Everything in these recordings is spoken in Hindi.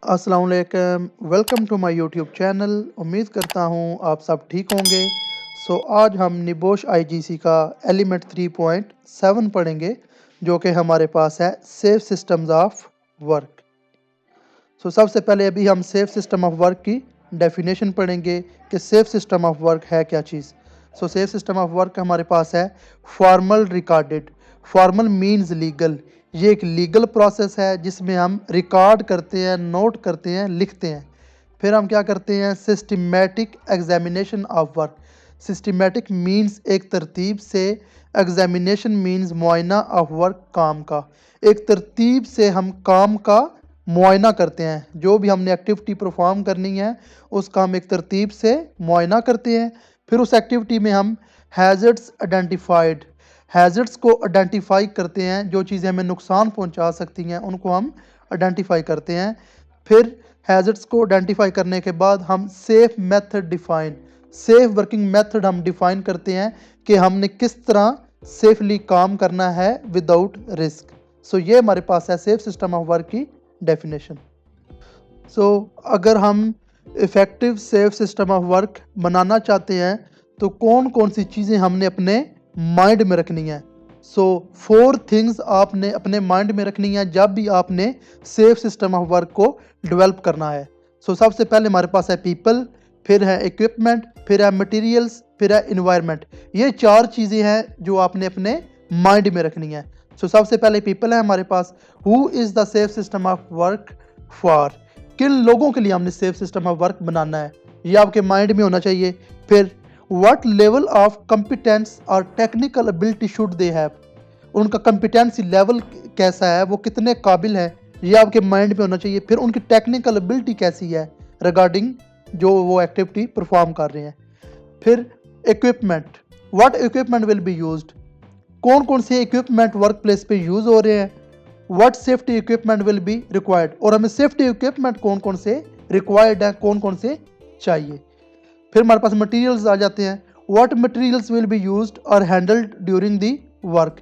अस्सलाम वालेकुम, welcome to my YouTube channel. उम्मीद करता हूँ आप सब ठीक होंगे। आज हम निबोश आईजीसी का एलिमेंट 3.7 पढ़ेंगे, जो कि हमारे पास है सेफ सिस्टम्स ऑफ वर्क। सबसे पहले अभी हम सेफ सिस्टम ऑफ वर्क की डेफिनेशन पढ़ेंगे कि सेफ सिस्टम ऑफ वर्क है क्या चीज़। सेफ सिस्टम ऑफ वर्क हमारे पास है formal recorded. Formal means legal. ये एक लीगल प्रोसेस है जिसमें हम रिकॉर्ड करते हैं, नोट करते हैं, लिखते हैं। फिर हम क्या करते हैं, systematic examination of work. Systematic means एक तरतीब से, एग्जामिनेशन मीन्स मुआयना ऑफ वर्क, काम का। एक तरतीब से हम काम का मुआयना करते हैं। जो भी हमने एक्टिविटी परफॉर्म करनी है उसका हम एक तरतीब से मुआयना करते हैं। फिर उस एक्टिविटी में हम हैज़र्ड्स आइडेंटिफाइड, हैज़र्ड्स को आइडेंटिफाई करते हैं। जो चीज़ें हमें नुकसान पहुंचा सकती हैं उनको हम आइडेंटिफाई करते हैं। फिर हैज़र्ड्स को आइडेंटिफाई करने के बाद हम safe method define, safe working method हम डिफाइन करते हैं कि हमने किस तरह सेफली काम करना है विदाउट रिस्क। ये हमारे पास है सेफ सिस्टम ऑफ वर्क की डेफिनेशन। अगर हम effective safe system of work बनाना चाहते हैं तो कौन कौन सी चीज़ें हमने अपने माइंड में रखनी है। 4 थिंग्स आपने अपने माइंड में रखनी है जब भी आपने सेफ सिस्टम ऑफ वर्क को डेवलप करना है। सबसे पहले हमारे पास है पीपल, फिर है इक्विपमेंट, फिर है मटेरियल्स, फिर है इन्वायरमेंट। ये 4 चीज़ें हैं जो आपने अपने माइंड में रखनी है। सबसे पहले पीपल है हमारे पास। Who is the safe system of work for, किन लोगों के लिए हमने सेफ सिस्टम ऑफ वर्क बनाना है, ये आपके माइंड में होना चाहिए। फिर व्हाट लेवल ऑफ कंपिटेंस और technical ability should they have, उनका कंपिटेंसी लेवल कैसा है, वो कितने काबिल है, ये आपके माइंड में होना चाहिए। फिर उनकी टेक्निकल एबिलिटी कैसी है रिगार्डिंग जो वो एक्टिविटी परफॉर्म कर रहे हैं। फिर equipment, what equipment will be used, कौन कौन से इक्विपमेंट वर्क प्लेस पे यूज़ हो रहे हैं। What safety equipment will be required, और हमें सेफ्टी इक्विपमेंट कौन कौन से रिक्वायर्ड है, कौन कौन से चाहिए। फिर हमारे पास मटेरियल्स आ जाते हैं। What materials will be used और हैंडल्ड ड्यूरिंग दी वर्क,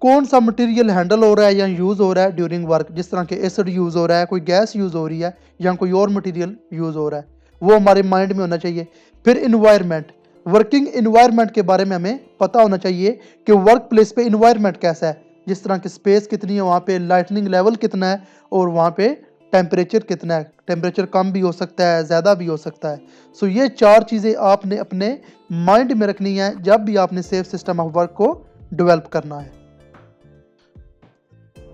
कौन सा मटेरियल हैंडल हो रहा है या यूज़ हो रहा है ड्यूरिंग वर्क। जिस तरह के एसिड यूज़ हो रहा है, कोई गैस यूज़ हो रही है या कोई और मटेरियल यूज़ हो रहा है, वो हमारे माइंड में होना चाहिए। फिर इन्वायरमेंट, वर्किंग इन्वायरमेंट के बारे में हमें पता होना चाहिए कि वर्क प्लेस पे इन्वायरमेंट कैसा है। जिस तरह की स्पेस कितनी है, वहाँ पे लाइटनिंग लेवल कितना है, और वहाँ पे टेम्परेचर कितना है। टेम्परेचर कम भी हो सकता है, ज़्यादा भी हो सकता है। ये 4 चीज़ें आपने अपने माइंड में रखनी है जब भी आपने सेफ सिस्टम ऑफ वर्क को डेवलप करना है।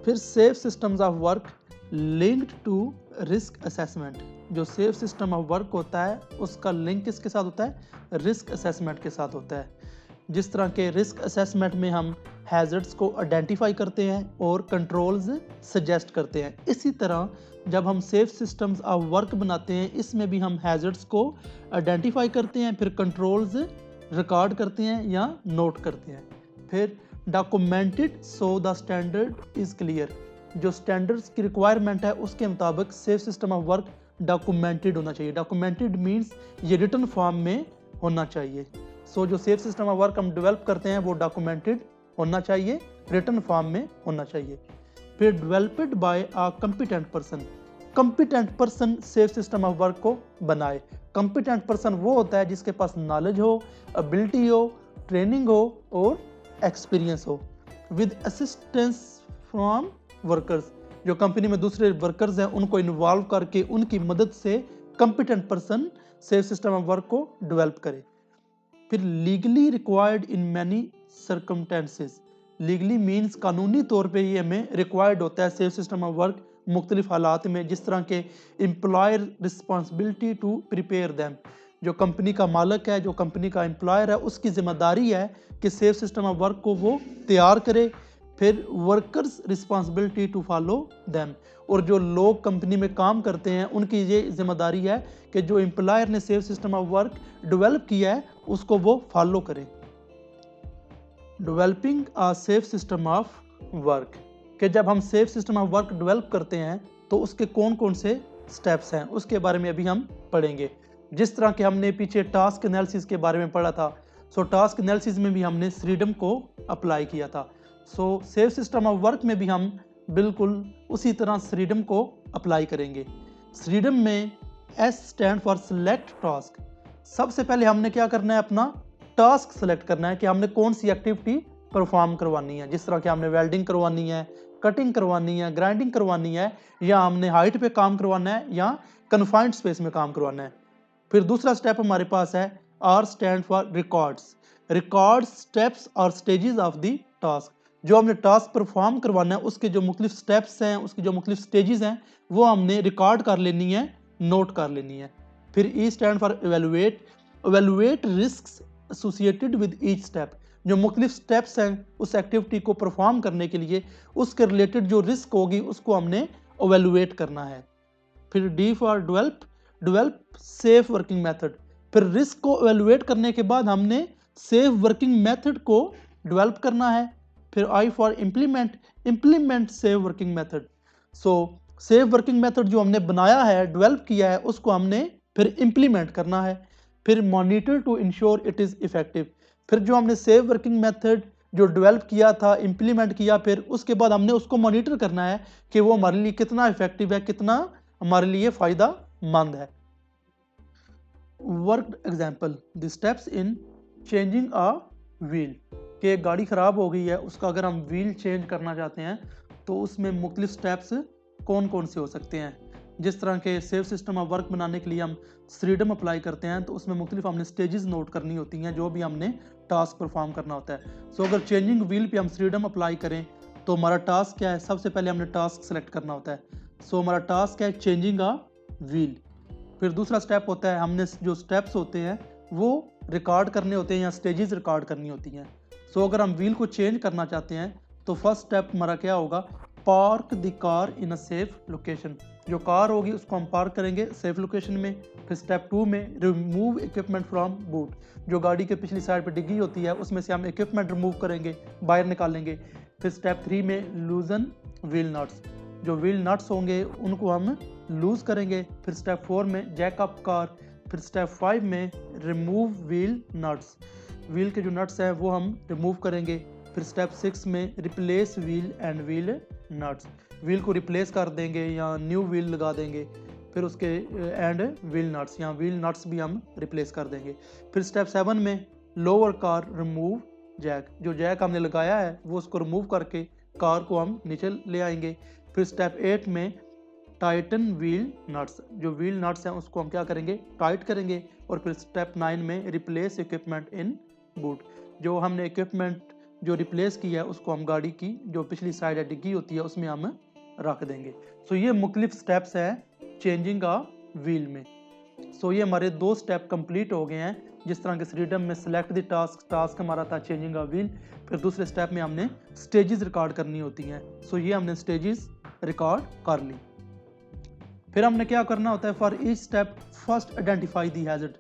फिर safe systems of work linked to risk assessment, जो सेफ सिस्टम ऑफ वर्क होता है उसका लिंक किसके साथ होता है, रिस्क असेसमेंट के साथ होता है। जिस तरह के रिस्क असेसमेंट में हम हैज़र्ड्स को आइडेंटिफाई करते हैं और कंट्रोल्स सजेस्ट करते हैं, इसी तरह जब हम सेफ सिस्टम्स ऑफ वर्क बनाते हैं इसमें भी हम हैज़र्ड्स को आइडेंटिफाई करते हैं, फिर कंट्रोल्स रिकॉर्ड करते हैं या नोट करते हैं। फिर documented so the standard is clear, जो स्टैंडर्ड्स की रिक्वायरमेंट है उसके मुताबिक safe system of work documented होना चाहिए। डॉक्यूमेंटेड मीन्स ये रिटन फॉर्म में होना चाहिए। जो सेफ सिस्टम ऑफ वर्क हम डेवलप करते हैं वो डॉक्यूमेंटेड होना चाहिए, रिटन फॉर्म में होना चाहिए। फिर developed by a competent person, competent person safe system of work को बनाए। कंपिटेंट पर्सन वो होता है जिसके पास नॉलेज हो, एबिलिटी हो, ट्रेनिंग हो और एक्सपीरियंस हो। विद असिस्टेंस फ्रॉम वर्कर्स, जो कंपनी में दूसरे वर्कर्स हैं उनको इन्वॉल्व करके उनकी मदद से competent person safe system of work को डेवलप करे। फिर legally required in many circumstances, legally means कानूनी तौर पे ये हमें रिक्वायर्ड होता है सेफ सिस्टम ऑफ वर्क मुख्तलिफ हालात में। जिस तरह के employer responsibility to prepare them, जो कंपनी का मालिक है, जो कंपनी का एम्प्लॉयर है, उसकी जिम्मेदारी है कि सेफ सिस्टम ऑफ वर्क को वो तैयार करे। फिर workers responsibility to follow them, और जो लोग कंपनी में काम करते हैं उनकी ये जिम्मेदारी है कि जो एम्प्लॉयर ने safe system of work develop किया है उसको वो फॉलो करें। Developing a safe system of work, कि जब हम safe system of work develop करते हैं तो उसके कौन कौन से स्टेप्स हैं उसके बारे में अभी हम पढ़ेंगे। जिस तरह के हमने पीछे टास्क एनालिसिस के बारे में पढ़ा था, टास्क एनालिसिस में भी हमने फ्रीडम को अप्लाई किया था। सेफ सिस्टम ऑफ वर्क में भी हम बिल्कुल उसी तरह फ्रीडम को अप्लाई करेंगे। फ्रीडम में S stand for select task. सबसे पहले हमने क्या करना है, अपना टास्क सेलेक्ट करना है कि हमने कौन सी एक्टिविटी परफॉर्म करवानी है। जिस तरह कि हमने वेल्डिंग करवानी है, कटिंग करवानी है, ग्राइंडिंग करवानी है, या हमने हाइट पे काम करवाना है, या कन्फाइंड स्पेस में काम करवाना है। फिर दूसरा स्टेप हमारे पास है R stand for records. Records steps और स्टेजेस ऑफ द टास्क। जो हमने टास्क परफॉर्म करवाना है उसके जो मुख्तलिफ स्टेप्स हैं, उसकी जो मुख्तलिफ स्टेजेस हैं, वो हमने रिकॉर्ड कर लेनी है, नोट कर लेनी है। फिर E stand for evaluate. Evaluate risk associated with each step. जो मुख्तलिफ स्टेप्स हैं उस एक्टिविटी को परफॉर्म करने के लिए उसके रिलेटेड जो रिस्क होगी उसको हमने इवेलुएट करना है। फिर D for develop. Develop safe working method. फिर रिस्क को इवेलुएट करने के बाद हमने सेफ वर्किंग मेथड को डेवलप करना है। फिर I for implement. Implement safe working method. So safe working method जो हमने बनाया है, डेवलप किया है, उसको हमने फिर इम्प्लीमेंट करना है। फिर monitor to ensure it is effective. फिर जो हमने सेफ वर्किंग मेथड जो डेवलप किया था, इम्प्लीमेंट किया, फिर उसके बाद हमने उसको मॉनिटर करना है कि वो हमारे लिए कितना इफेक्टिव है, कितना हमारे लिए फ़ायदेमंद है। Work example, the steps in changing a wheel. कि एक गाड़ी ख़राब हो गई है, उसका अगर हम व्हील चेंज करना चाहते हैं तो उसमें मुख्तलिफ स्टेप्स कौन कौन से हो सकते हैं। जिस तरह के सेफ सिस्टम ऑफ वर्क बनाने के लिए हम फ्रीडम अप्लाई करते हैं तो उसमें मुख्तलिफ हमने स्टेजेस नोट करनी होती हैं जो भी हमने टास्क परफॉर्म करना होता है। सो अगर चेंजिंग व्हील पे हम फ्रीडम अप्लाई करें तो हमारा टास्क क्या है, सबसे पहले हमने टास्क सेलेक्ट करना होता है। सो हमारा टास्क है चेंजिंग अ व्हील। फिर दूसरा स्टेप होता है, हमने जो स्टेप्स होते हैं वो रिकॉर्ड करने होते हैं या स्टेजेस रिकॉर्ड करनी होती हैं। सो अगर हम व्हील को चेंज करना चाहते हैं तो फर्स्ट स्टेप हमारा क्या होगा, park the car in a safe location. जो कार होगी उसको हम पार्क करेंगे सेफ लोकेशन में। फिर स्टेप 2 में रिमूव इक्विपमेंट फ्रॉम बूट। जो गाड़ी के पिछली साइड पे डिग्गी होती है उसमें से हम इक्विपमेंट रिमूव करेंगे, बाहर निकालेंगे। फिर स्टेप 3 में लूजन व्हील नट्स। जो व्हील नट्स होंगे उनको हम लूज करेंगे। फिर स्टेप 4 में जैकअप कार। फिर स्टेप 5 में रिमूव व्हील नट्स। व्हील के जो नट्स हैं वो हम रिमूव करेंगे। फिर स्टेप 6 में replace wheel and wheel nuts. Wheel को रिप्लेस कर देंगे या न्यू व्हील लगा देंगे। फिर उसके एंड व्हील नट्स या व्हील नट्स भी हम रिप्लेस कर देंगे। फिर स्टेप 7 में लोअर कार रिमूव जैक। जो जैक हमने लगाया है वो उसको रिमूव करके कार को हम नीचे ले आएंगे। फिर स्टेप 8 में टाइटन व्हील नट्स। जो व्हील नट्स हैं उसको हम क्या करेंगे, टाइट करेंगे। और फिर स्टेप 9 में रिप्लेस इक्विपमेंट इन बूट। जो हमने इक्विपमेंट जो रिप्लेस किया है उसको हम गाड़ी की जो पिछली साइड है डिग्गी होती है उसमें हम रख देंगे। सो ये मुख्तलिफ स्टेप्स हैं चेंजिंग अ व्हील में। सो ये हमारे 2 स्टेप कंप्लीट हो गए हैं। जिस तरह के फ्रीडम में सिलेक्ट द टास्क, टास्क हमारा था चेंजिंग अ व्हील। फिर दूसरे स्टेप में हमने स्टेजेस रिकॉर्ड करनी होती हैं। सो ये हमने स्टेजेस रिकॉर्ड कर ली। फिर हमने क्या करना होता है, for each step first identify the hazard.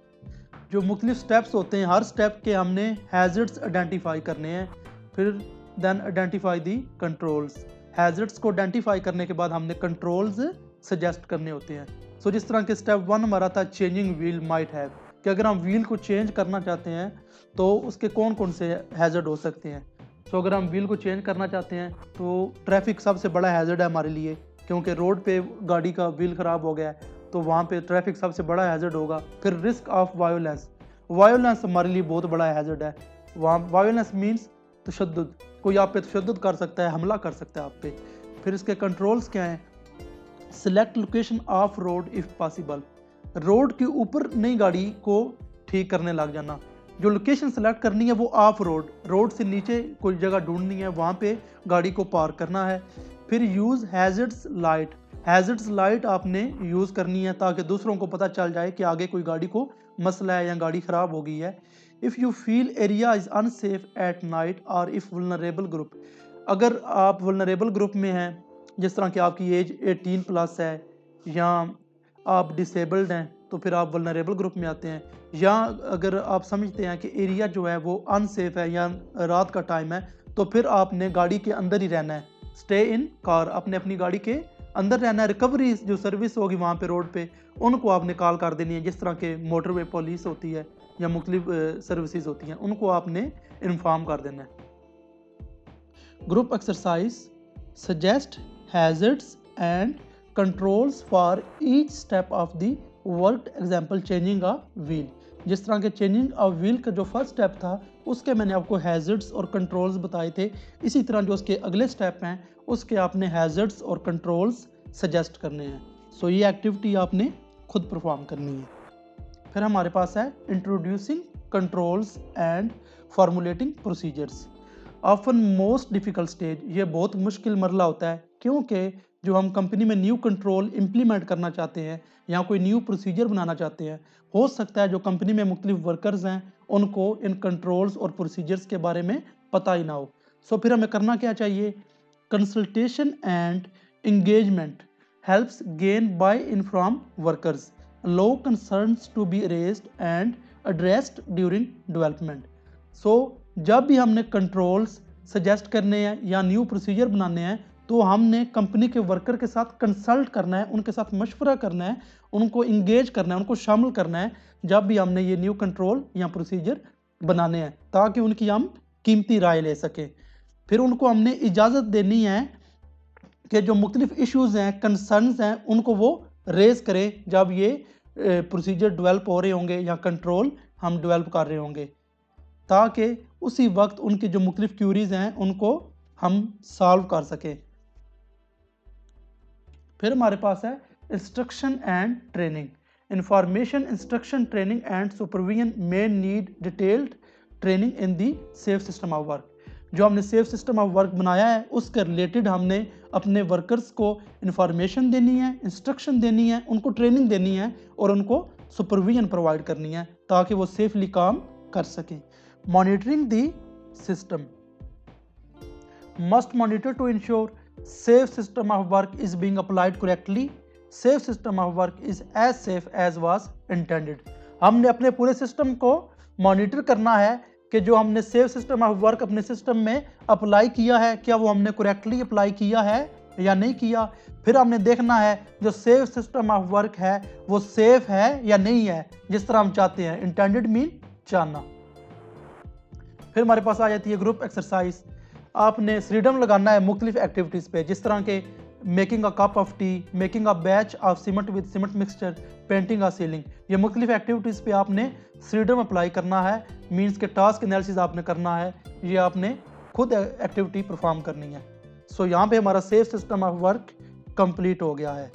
जो मुख्तलिफ स्टेप्स होते हैं हर स्टेप के हमने हैजर्ड्स आइडेंटिफाई करने हैं। फिर then identify the controls. Hazards को आइडेंटिफाई करने के बाद हमने कंट्रोल्स सजेस्ट करने होते हैं। सो जिस तरह के स्टेप 1 हमारा था चेंजिंग व्हील माइट हैव, कि अगर हम व्हील को चेंज करना चाहते हैं तो उसके कौन कौन से हैजर्ड हो सकते हैं। सो अगर हम व्हील को चेंज करना चाहते हैं तो ट्रैफिक सबसे बड़ा हैजर्ड है हमारे लिए, क्योंकि रोड पे गाड़ी का व्हील ख़राब हो गया है तो वहाँ पे ट्रैफिक सबसे बड़ा हैजर्ड होगा। फिर रिस्क ऑफ वायोलेंस। वायोलेंस हमारे लिए बहुत बड़ा हैजर्ड है। वहाँ वायोलेंस मीन्स तशद्दुद, कोई आप पे तशद्दुद कर सकता है, हमला कर सकता है आप पे। फिर इसके कंट्रोल्स क्या हैं, select location of road if possible. Road के ऊपर नई गाड़ी को ठीक करने लग जाना। जो लोकेशन सेलेक्ट करनी है वो ऑफ रोड, रोड से नीचे कोई जगह ढूंढनी है, वहाँ पे गाड़ी को पार्क करना है। फिर use hazards light. Hazards light आपने यूज़ करनी है ताकि दूसरों को पता चल जाए कि आगे कोई गाड़ी को मसला है या गाड़ी ख़राब हो गई है। If you feel area is unsafe at night और इफ़ वल्नरेबल ग्रुप। अगर आप वल्नरेबल ग्रुप में हैं, जिस तरह की आपकी एज 18 प्लस है या आप डिसेबल्ड हैं, तो फिर आप वल्नरेबल ग्रुप में आते हैं। या अगर आप समझते हैं कि एरिया जो है वो अनसेफ है या रात का टाइम है, तो फिर आपने गाड़ी के अंदर ही रहना है। स्टे इन कार, आपने अपनी गाड़ी के अंदर रहना है। रिकवरी जो सर्विस होगी वहाँ पे रोड पे, उनको आपने कॉल कर देनी है। जिस तरह के मोटरवे पुलिस होती है या मुख्तलिफ सर्विसेज होती हैं, उनको आपने इन्फॉर्म कर देना है। Group exercise, suggest hazards and controls for each step of the work, example changing a wheel. जिस तरह के चेंजिंग अ व्हील का जो फर्स्ट स्टेप था उसके मैंने आपको हैजर्ड्स और कंट्रोल्स बताए थे, इसी तरह जो उसके अगले स्टेप हैं उसके आपने हैजर्ड्स और कंट्रोल्स सजेस्ट करने हैं। सो ये एक्टिविटी आपने खुद परफॉर्म करनी है। फिर हमारे पास है introducing controls and formulating procedures. Often most difficult stage, ये बहुत मुश्किल मरला होता है, क्योंकि जो हम कंपनी में न्यू कंट्रोल इम्प्लीमेंट करना चाहते हैं या कोई न्यू प्रोसीजर बनाना चाहते हैं, हो सकता है जो कंपनी में मुख्तलिफ वर्कर्स हैं उनको इन कंट्रोल्स और प्रोसीजर्स के बारे में पता ही ना हो। सो फिर हमें करना क्या चाहिए? Consultation and engagement helps gain buy in from workers, allow concerns to be raised and addressed during development. So जब भी हमने कंट्रोल्स सजेस्ट करने हैं या न्यू प्रोसीजर बनाने हैं तो हमने कंपनी के वर्कर के साथ कंसल्ट करना है, उनके साथ मशवरा करना है, उनको इंगेज करना है, उनको शामिल करना है जब भी हमने ये न्यू कंट्रोल या प्रोसीजर बनाने हैं, ताकि उनकी हम कीमती राय ले सकें। फिर उनको हमने इजाज़त देनी है कि जो मुख्तलिफ इश्यूज़ हैं, कंसर्न्स हैं, उनको वो रेज़ करें जब ये प्रोसीजर डेवलप हो रहे होंगे या कंट्रोल हम डेवलप कर रहे होंगे, ताकि उसी वक्त उनकी जो मुख्तलिफ क्यूरीज हैं उनको हम सॉल्व कर सकें। फिर हमारे पास है instruction and training. Information, instruction, training and supervision may need detailed training in the safe system of work. जो हमने सेफ सिस्टम ऑफ वर्क बनाया है उसके रिलेटेड हमने अपने वर्कर्स को इंफॉर्मेशन देनी है, इंस्ट्रक्शन देनी है, उनको ट्रेनिंग देनी है और उनको सुपरविजन प्रोवाइड करनी है ताकि वो सेफली काम कर सकें। Monitoring the system must monitor to ensure safe system of work is being applied correctly. Safe system of work is as safe as was intended. हमने अपने पूरे सिस्टम को मॉनिटर करना है कि जो हमने सेफ सिस्टम ऑफ वर्क अपने सिस्टम में अप्लाई किया है क्या वो हमने करेक्टली अप्लाई किया है या नहीं किया। फिर हमने देखना है जो सेफ सिस्टम ऑफ वर्क है वो सेफ है या नहीं है जिस तरह हम चाहते हैं। इंटेंडेड मीन चाहना। फिर हमारे पास आ जाती है ग्रुप एक्सरसाइज। आपने फ्रीडम लगाना है मुख्तलिफ एक्टिविटीज़ पे, जिस तरह के making a cup of T, making a batch of cement with cement mixture, painting a ceiling. ये मुख्तलिफ एक्टिविटीज़ पे आपने फ्रीडम अप्लाई करना है, मीन्स के टास्क एनालिसिस आपने करना है, ये आपने खुद एक्टिविटी परफॉर्म करनी है। सो यहाँ पे हमारा safe system of work complete हो गया है।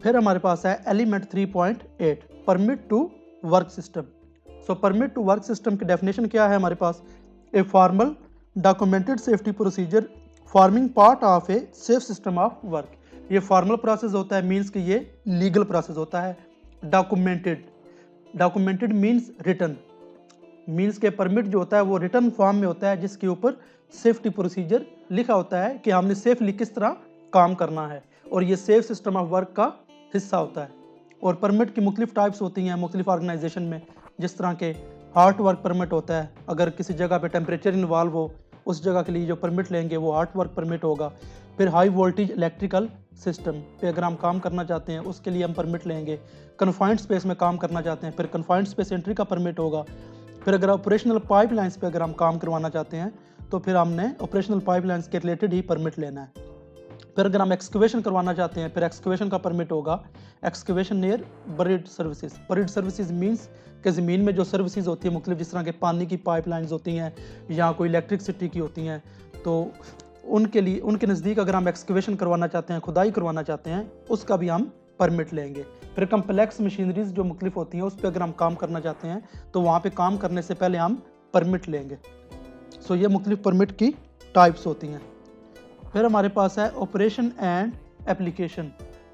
फिर हमारे पास है element 3.8 permit to work system. So permit to work system की डेफिनेशन क्या है हमारे पास? A formal documented safety procedure forming part of a safe system of work. ये फॉर्मल प्रोसेस होता है, मीन्स कि ये लीगल प्रोसेस होता है। Documented, documented means written, means के परमिट जो होता है वो रिटन फॉर्म में होता है जिसके ऊपर सेफ्टी प्रोसीजर लिखा होता है कि हमने सेफली किस तरह काम करना है और ये सेफ सिस्टम ऑफ वर्क का हिस्सा होता है। और परमिट की मुख्तलिफ टाइप्स होती हैं मुख्तलिफ ऑर्गेनाइजेशन में, जिस तरह के हार्ट वर्क परमिट होता है, अगर किसी जगह पे टेम्परेचर इन्वॉल्व हो उस जगह के लिए जो परमिट लेंगे वो हार्ट वर्क परमिट होगा। फिर हाई वोल्टेज इलेक्ट्रिकल सिस्टम पे अगर हम काम करना चाहते हैं उसके लिए हम परमिट लेंगे। कन्फाइंड स्पेस में काम करना चाहते हैं फिर कन्फाइंड स्पेस एंट्री का परमिट होगा। फिर अगर ऑपरेशनल पाइपलाइंस पे अगर हम काम करवाना चाहते हैं तो फिर हमने ऑपरेशनल पाइपलाइंस के रिलेटेड ही परमिट लेना है। फिर अगर हम एक्सकवेशन करवाना चाहते हैं फिर एक्सकवेशन का परमिट होगा। Excavation near buried services, buried services means कि ज़मीन में जो सर्विसेज होती है मुख्तलिफ, जिस तरह के पानी की पाइपलाइंस होती हैं या कोई इलेक्ट्रिसिटी की होती हैं, तो उनके लिए उनके नज़दीक अगर हम एक्सकवेशन करवाना चाहते हैं, खुदाई करवाना चाहते हैं, उसका भी हम परमिट लेंगे। फिर कम्प्लेक्स मशीनरीज जो मुख्तलिफ होती हैं उस पर अगर हम काम करना चाहते हैं तो वहाँ पे काम करने से पहले हम परमिट लेंगे। सो ये मुख्तलिफ परमिट की टाइप्स होती हैं। फिर हमारे पास है ऑपरेशन एंड एप्लीकेशन।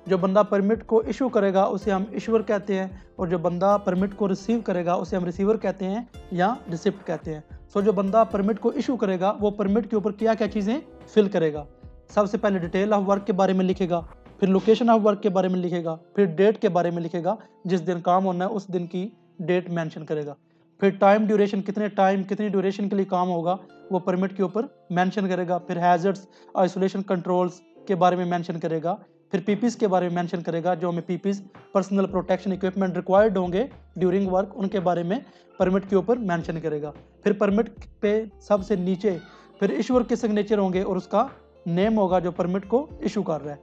जो बंदा परमिट को इशू करेगा उसे हम इशूअर कहते हैं और जो बंदा परमिट को रिसीव करेगा उसे हम रिसीवर कहते हैं या रिसिप्ट कहते हैं। सो जो बंदा परमिट को इशू करेगा वो परमिट के ऊपर क्या क्या चीज़ें फिल करेगा? सबसे पहले डिटेल ऑफ वर्क के बारे में लिखेगा, फिर लोकेशन ऑफ वर्क के बारे में लिखेगा, फिर डेट के बारे में लिखेगा, जिस दिन काम होना है उस दिन की डेट मेंशन करेगा। फिर टाइम ड्यूरेशन, कितनी ड्यूरेशन के लिए काम होगा वो परमिट के ऊपर मेंशन करेगा। फिर हैजर्ड्स, आइसोलेशन कंट्रोल्स के बारे में मेंशन करेगा। फिर पीपीज के बारे में मेंशन करेगा, जो हमें PPs personal protection equipment required होंगे ड्यूरिंग वर्क, उनके बारे में परमिट के ऊपर मेंशन करेगा। फिर परमिट पे सबसे नीचे फिर इशूअर के सिग्नेचर होंगे और उसका नेम होगा जो परमिट को इशू कर रहा है।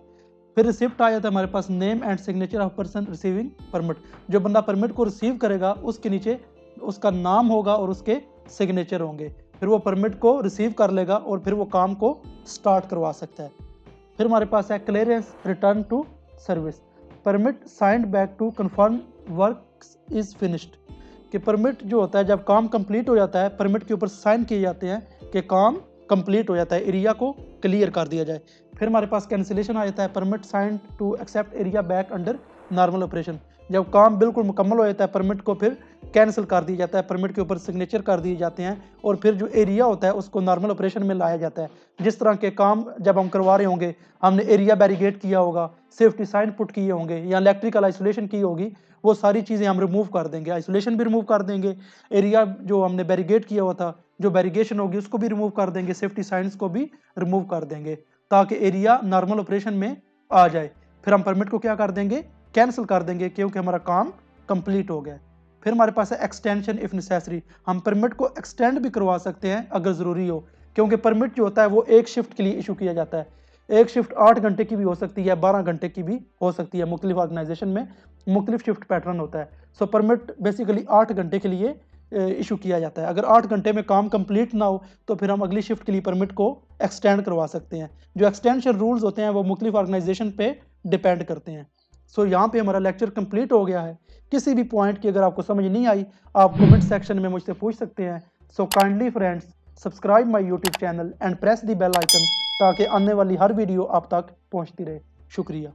फिर रिसिप्ट आ जाता है हमारे पास name and signature of person receiving permit. जो बंदा परमिट को रिसीव करेगा उसके नीचे उसका नाम होगा और उसके सिग्नेचर होंगे। फिर वो परमिट को रिसीव कर लेगा और फिर वो काम को स्टार्ट करवा सकता है। फिर हमारे पास है clearance return to service. Permit signed back to confirm work is finished. कि परमिट जो होता है जब काम कंप्लीट हो जाता है, परमिट के ऊपर साइन किए जाते हैं कि काम कंप्लीट हो जाता है, एरिया को क्लियर कर दिया जाए। फिर हमारे पास कैंसिलेशन आ जाता है, permit sign to accept area back under normal operation. जब काम बिल्कुल मुकम्मल हो जाता है, परमिट को फिर कैंसिल कर दिया जाता है, परमिट के ऊपर सिग्नेचर कर दिए जाते हैं और फिर जो एरिया होता है उसको नॉर्मल ऑपरेशन में लाया जाता है। जिस तरह के काम जब हम करवा रहे होंगे, हमने एरिया बैरिगेट किया होगा, सेफ्टी साइन पुट किए होंगे या इलेक्ट्रिकल आइसोलेशन की होगी, वो सारी चीज़ें हम रिमूव कर देंगे, आइसोलेशन भी रिमूव कर देंगे, एरिया जो हमने बैरिगेट किया हुआ था, जो बैरिगेशन होगी उसको भी रिमूव कर देंगे, सेफ्टी साइंस को भी रिमूव कर देंगे ताकि एरिया नॉर्मल ऑपरेशन में आ जाए। फिर हम परमिट को क्या कर देंगे, कैंसिल कर देंगे क्योंकि हमारा काम कंप्लीट हो गया। फिर हमारे पास है एक्सटेंशन इफ नेसेसरी। हम परमिट को एक्सटेंड भी करवा सकते हैं अगर ज़रूरी हो, क्योंकि परमिट जो होता है वो एक शिफ्ट के लिए इशू किया जाता है। एक शिफ्ट 8 घंटे की भी हो सकती है, 12 घंटे की भी हो सकती है। मुख्तलिफ ऑर्गेनाइजेशन में मुख्तलिफ शिफ्ट पैटर्न होता है। सो परमिट बेसिकली 8 घंटे के लिए इशू किया जाता है। अगर 8 घंटे में काम कंप्लीट ना हो तो फिर हम अगली शिफ्ट के लिए परमिट को एक्सटेंड करवा सकते हैं। जो एक्सटेंशन रूल्स होते हैं वो मुख्तलिफ ऑर्गेनाइजेशन पे डिपेंड करते हैं। सो यहाँ पे हमारा लेक्चर कंप्लीट हो गया है। किसी भी पॉइंट की अगर आपको समझ नहीं आई, आप कमेंट सेक्शन में मुझसे पूछ सकते हैं। So kindly friends, subscribe my YouTube channel and press the bell icon ताकि आने वाली हर वीडियो आप तक पहुँचती रहे। शुक्रिया।